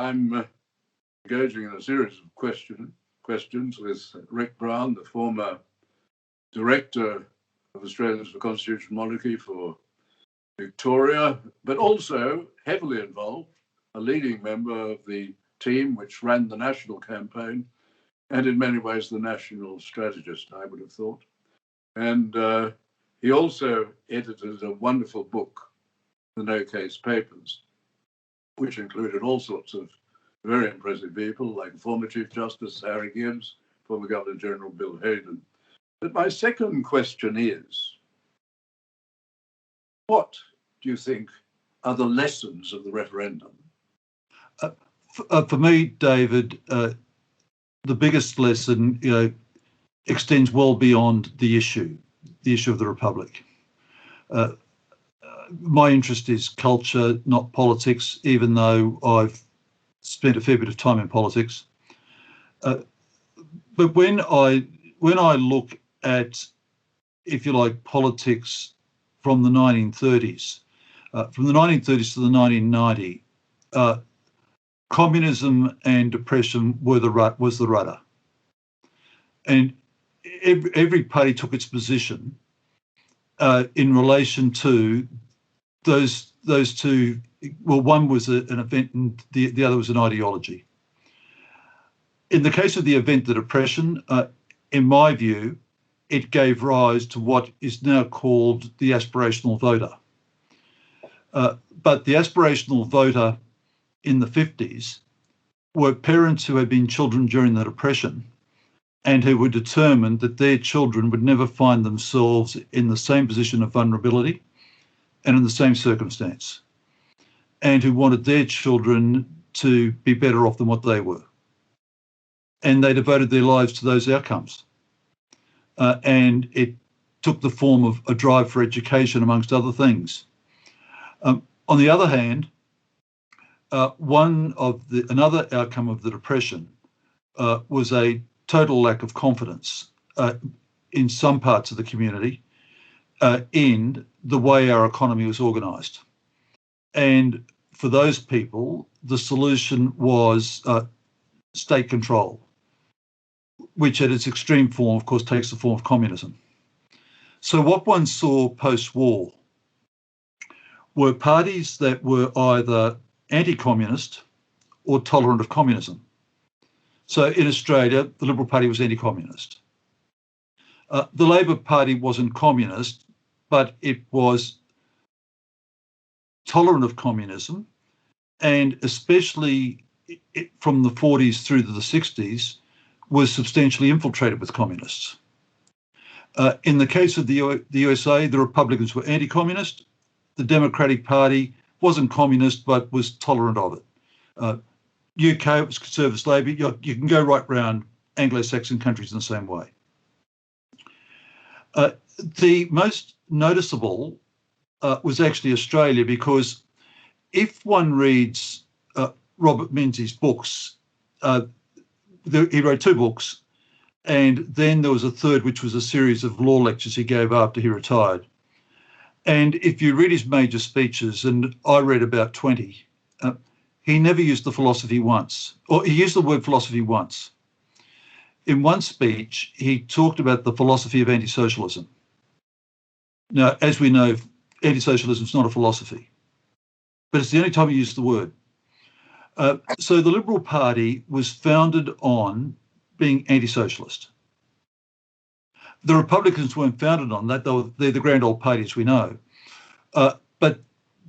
I'm engaging in a series of questions with Rick Brown, the former Director of Australians for Constitutional Monarchy for Victoria, but also heavily involved, a leading member of the team which ran the national campaign, and in many ways the national strategist, I would have thought. And he also edited a wonderful book, The No Case Papers, which included all sorts of very impressive people, like former Chief Justice Harry Gibbs, former Governor General Bill Hayden. But my second question is, what do you think are the lessons of the referendum? For me, David, the biggest lesson, extends well beyond the issue of the Republic. My interest is culture, not politics, even though I've spent a fair bit of time in politics. But when I look at, if you like, politics from the 1930s, from the 1930s to the 1990, communism and depression was the rudder, and every party took its position in relation to those two. Well, one was an event and the other was an ideology. In the case of the event, the depression, in my view, it gave rise to what is now called the aspirational voter. But the aspirational voter in the 50s were parents who had been children during the Depression and who were determined that their children would never find themselves in the same position of vulnerability and in the same circumstance, and who wanted their children to be better off than what they were. And they devoted their lives to those outcomes. And it took the form of a drive for education, amongst other things. On the other hand, another outcome of the Depression was a total lack of confidence in some parts of the community in the way our economy was organised. And for those people, the solution was state control, which at its extreme form, of course, takes the form of communism. So what one saw post-war were parties that were either anti-communist or tolerant of communism. So in Australia, the Liberal Party was anti-communist. The Labor Party wasn't communist, but it was tolerant of communism, and especially from the 40s through to the 60s, was substantially infiltrated with communists. In the case of the USA, the Republicans were anti-communist. The Democratic Party wasn't communist, but was tolerant of it. UK, it was Conservative Labour. You can go right round Anglo-Saxon countries in the same way. The most noticeable was actually Australia, because if one reads Robert Menzies' books, he wrote two books, and then there was a third, which was a series of law lectures he gave after he retired. And if you read his major speeches, and I read about 20, he never used the philosophy once, or he used the word philosophy once. In one speech, he talked about the philosophy of anti-socialism. Now, as we know, anti-socialism is not a philosophy, but it's the only time he used the word. So the Liberal Party was founded on being anti-socialist. The Republicans weren't founded on that. They're the grand old party, as we know. But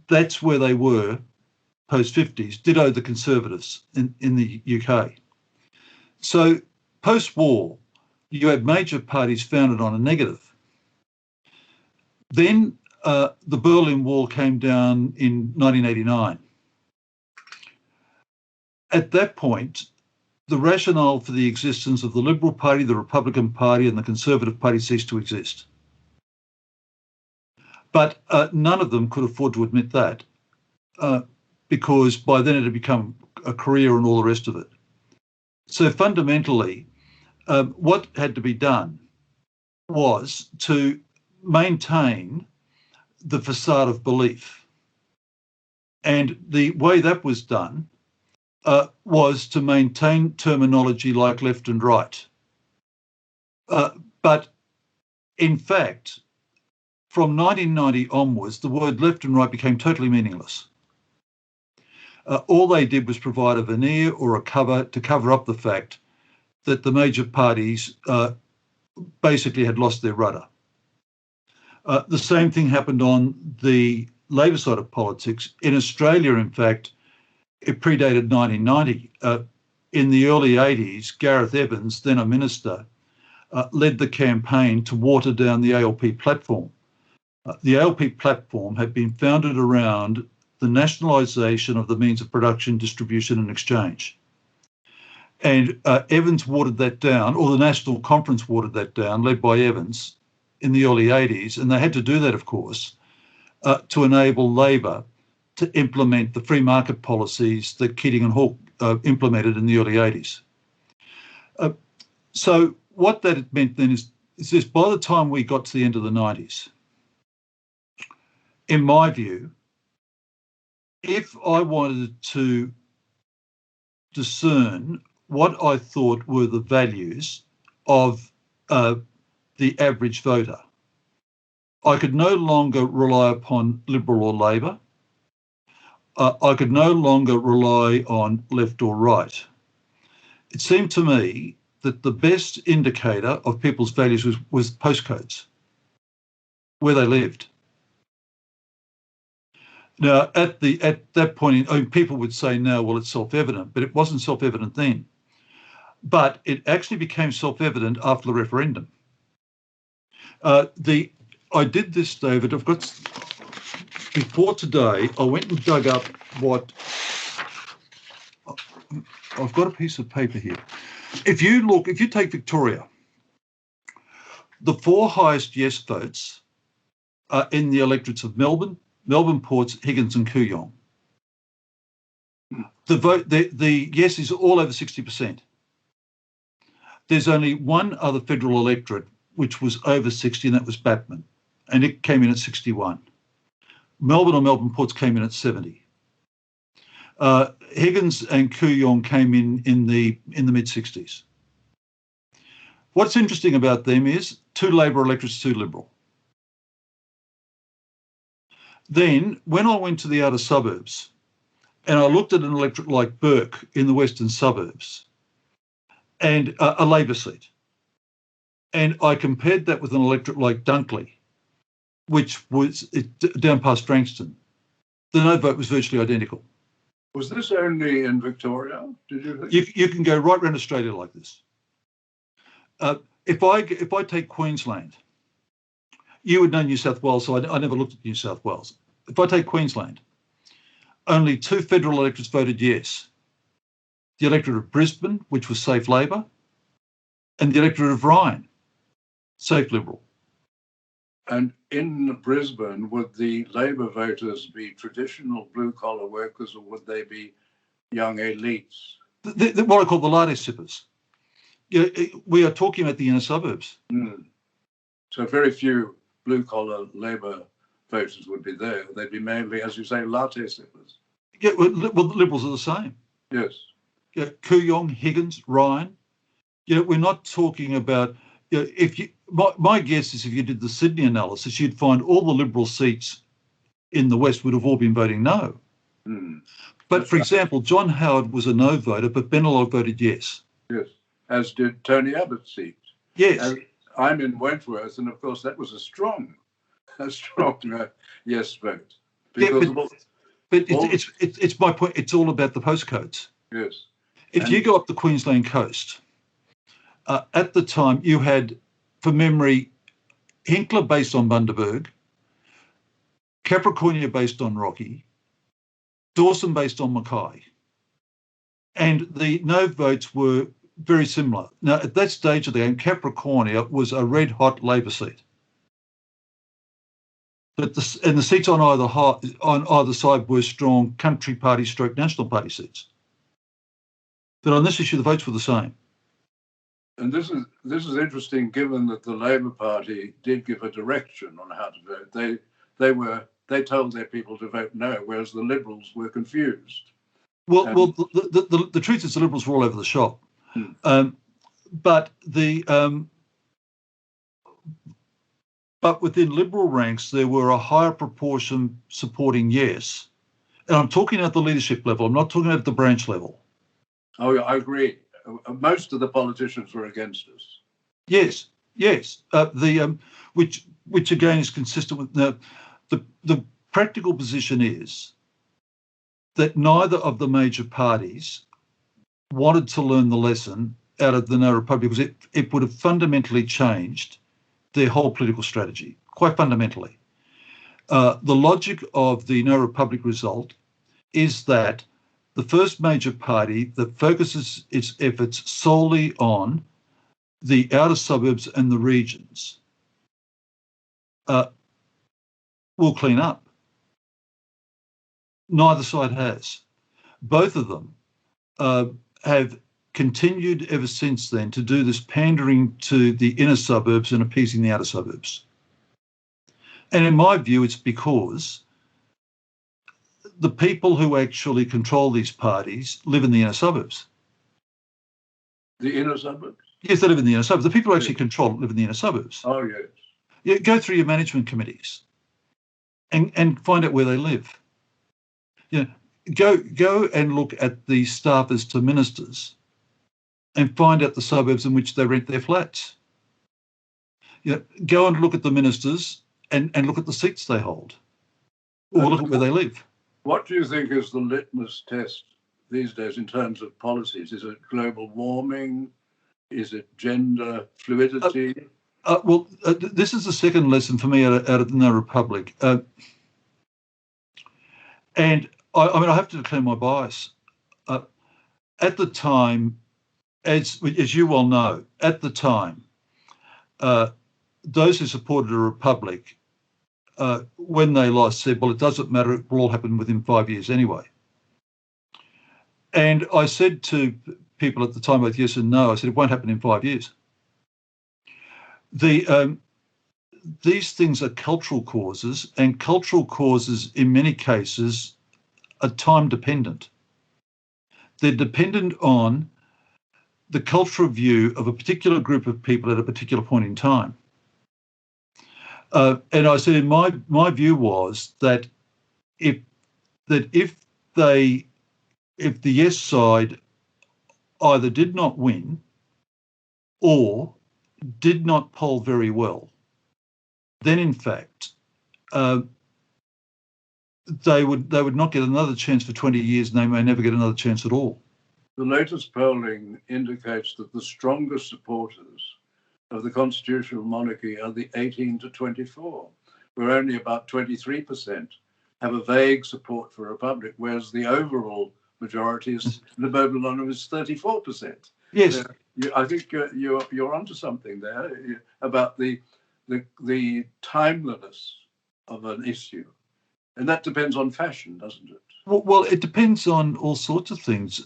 that's where they were post-50s, ditto the Conservatives in the UK. So post-war, you had major parties founded on a negative. Then the Berlin Wall came down in 1989. At that point, the rationale for the existence of the Liberal Party, the Republican Party, and the Conservative Party ceased to exist. But none of them could afford to admit that, because by then it had become a career and all the rest of it. So fundamentally, what had to be done was to maintain the facade of belief. And the way that was done was to maintain terminology like left and right. But in fact, from 1990 onwards, the word left and right became totally meaningless. All they did was provide a veneer or a cover to cover up the fact that the major parties basically had lost their rudder. The same thing happened on the Labor side of politics. In Australia, in fact, it predated 1990. In the early 80s, Gareth Evans, then a minister, led the campaign to water down the ALP platform. The ALP platform had been founded around the nationalisation of the means of production, distribution and exchange. And Evans watered that down, or the National Conference watered that down, led by Evans in the early 80s. And they had to do that, of course, to enable Labor to implement the free market policies that Keating and Hawke implemented in the early 80s. So what that meant then is this: by the time we got to the end of the 90s, in my view, if I wanted to discern what I thought were the values of the average voter, I could no longer rely upon Liberal or Labor. I could no longer rely on left or right. It seemed to me that the best indicator of people's values was postcodes, where they lived. Now, at that point, people would say now, well, it's self-evident, but it wasn't self-evident then. But it actually became self-evident after the referendum. I did this, David. Before today, I went and dug up what I've got a piece of paper here. If you take Victoria, the 4 highest yes votes are in the electorates of Melbourne, Ports, Higgins and Kooyong. The yes is all over 60%. There's only one other federal electorate which was over 60, and that was Batman, and it came in at 61. Melbourne or Melbourne Ports came in at 70. Higgins and Kooyong came in the mid-60s. What's interesting about them is 2 Labor electorates, 2 Liberal. Then, when I went to the outer suburbs and I looked at an electorate like Burke in the western suburbs and a Labor seat, and I compared that with an electorate like Dunkley, which was down past Frankston, the no vote was virtually identical. Was this only in Victoria, did you think? You can go right around Australia like this. If I take Queensland, you would know New South Wales, so I never looked at New South Wales. If I take Queensland, only 2 federal electorates voted yes. The electorate of Brisbane, which was safe Labor, and the electorate of Ryan, safe Liberal. And in Brisbane, would the Labor voters be traditional blue-collar workers, or would they be young elites? What I call the latte sippers. We are talking about the inner suburbs. So very few blue-collar Labor voters would be there. They'd be mainly, as you say, latte sippers. Yeah, well, the Liberals are the same. Yes. Yeah, Kooyong, Higgins, Ryan. We're not talking about. My guess is if you did the Sydney analysis, you'd find all the Liberal seats in the West would have all been voting no. But for example, John Howard was a no voter, but Benelog voted yes. Yes, as did Tony Abbott's seat. Yes. And I'm in Wentworth, and of course that was a strong yes vote. Because but it's my point. It's all about the postcodes. Yes. If you go up the Queensland coast, at the time you had, for memory, Hinkler based on Bundaberg, Capricornia based on Rocky, Dawson based on Mackay, and the no votes were very similar. Now, at that stage of the game, Capricornia was a red-hot Labor seat. But the seats on either side were strong country party stroke National Party seats. But on this issue, the votes were the same. And this is interesting, given that the Labor Party did give a direction on how to vote. They told their people to vote no, whereas the Liberals were confused. Well, the truth is the Liberals were all over the shop, but but within Liberal ranks there were a higher proportion supporting yes, and I'm talking at the leadership level. I'm not talking at the branch level. Oh, yeah, I agree. Most of the politicians were against us. Yes, yes. Which again is consistent with the practical position is that neither of the major parties wanted to learn the lesson out of the No Republic because it would have fundamentally changed their whole political strategy, quite fundamentally. The logic of the No Republic result is that the first major party that focuses its efforts solely on the outer suburbs and the regions will clean up. Neither side has. Both of them have continued ever since then to do this pandering to the inner suburbs and appeasing the outer suburbs. And in my view, it's because the people who actually control these parties live in the inner suburbs. The inner suburbs? Yes, they live in the inner suburbs. The people who actually control live in the inner suburbs. Oh, yes. Yeah, go through your management committees and find out where they live. You know, go and look at the staffers to ministers and find out the suburbs in which they rent their flats. You know, go and look at the ministers and look at the seats they hold, or look at where they live. What do you think is the litmus test these days in terms of policies? Is it global warming? Is it gender fluidity? This is the second lesson for me out of the No Republic. And I mean, I have to declare my bias. At the time, as you well know, at the time, those who supported a republic, when they lost, said, well, it doesn't matter, it will all happen within 5 years anyway. And I said to people at the time, both yes and no, I said, it won't happen in 5 years. These things are cultural causes, and cultural causes, in many cases, are time dependent. They're dependent on the cultural view of a particular group of people at a particular point in time. And I said, my view was that if the yes side either did not win or did not poll very well, then in fact they would not get another chance for 20 years, and they may never get another chance at all. The latest polling indicates that the strongest supporters of the constitutional monarchy are the 18 to 24, where only about 23% have a vague support for a republic, whereas the overall majority is the Babylon is 34%. Yes, I think you're onto something there about the timeliness of an issue, and that depends on fashion, doesn't it? Well, it depends on all sorts of things.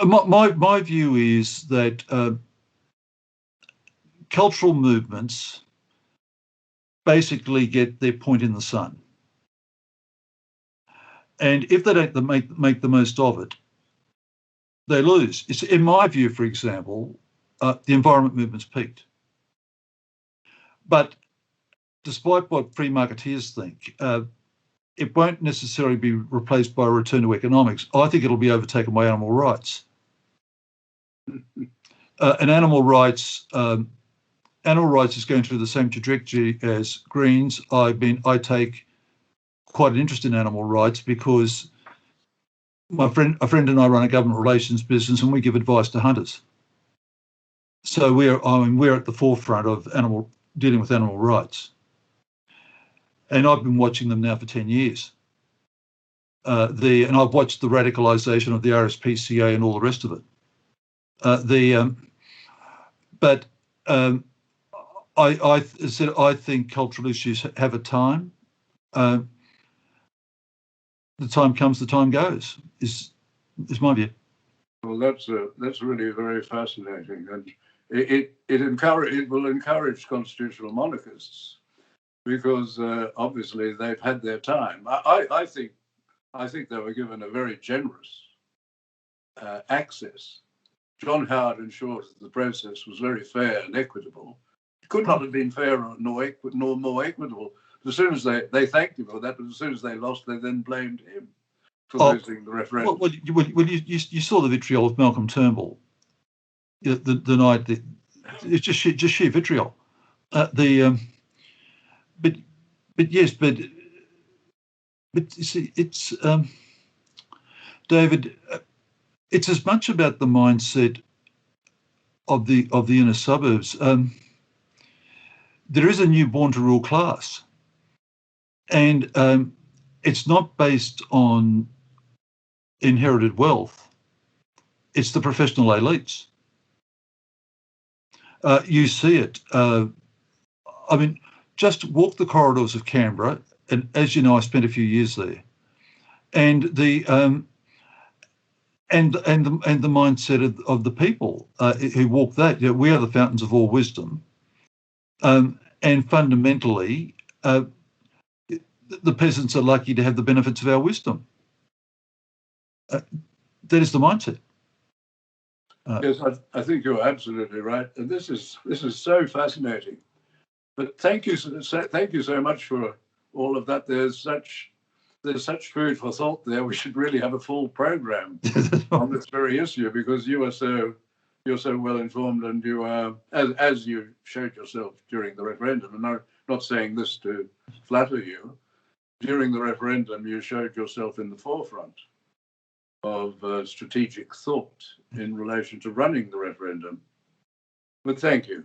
My view is that cultural movements basically get their point in the sun. And if they don't make the most of it, they lose. It's, in my view, for example, the environment movement's peaked. But despite what free marketeers think, it won't necessarily be replaced by a return to economics. I think it'll be overtaken by animal rights. And animal rights is going through the same trajectory as Greens. I take quite an interest in animal rights because a friend and I run a government relations business, and we give advice to hunters. So we're at the forefront of dealing with animal rights. And I've been watching them now for 10 years. And I've watched the radicalisation of the RSPCA and all the rest of it. I think cultural issues have a time. The time comes, the time goes. Is my view. Well, that's really very fascinating, and it will encourage constitutional monarchists because obviously they've had their time. I think I think they were given a very generous access. John Howard ensures that the process was very fair and equitable. It could not have been fairer nor more equitable. As soon as they thanked him for that, but as soon as they lost, they then blamed him for losing the referendum. Well, you saw the vitriol of Malcolm Turnbull the night. It's just sheer vitriol. But yes, but you see, it's David. It's as much about the mindset of the inner suburbs. There is a new born to rule class, and it's not based on inherited wealth. It's the professional elites. You see it. I mean, just walk the corridors of Canberra, and as you know, I spent a few years there, and the mindset of the people who walk that. You know, we are the fountains of all wisdom, and fundamentally, the peasants are lucky to have the benefits of our wisdom. That is the mindset. Yes, I think you're absolutely right, and this is so fascinating. But thank you so much for all of that. There's such food for thought there. We should really have a full program on this very issue, because you're so well informed, and you are, as you showed yourself during the referendum. And I'm not saying this to flatter you. During the referendum, you showed yourself in the forefront of strategic thought in relation to running the referendum. But thank you.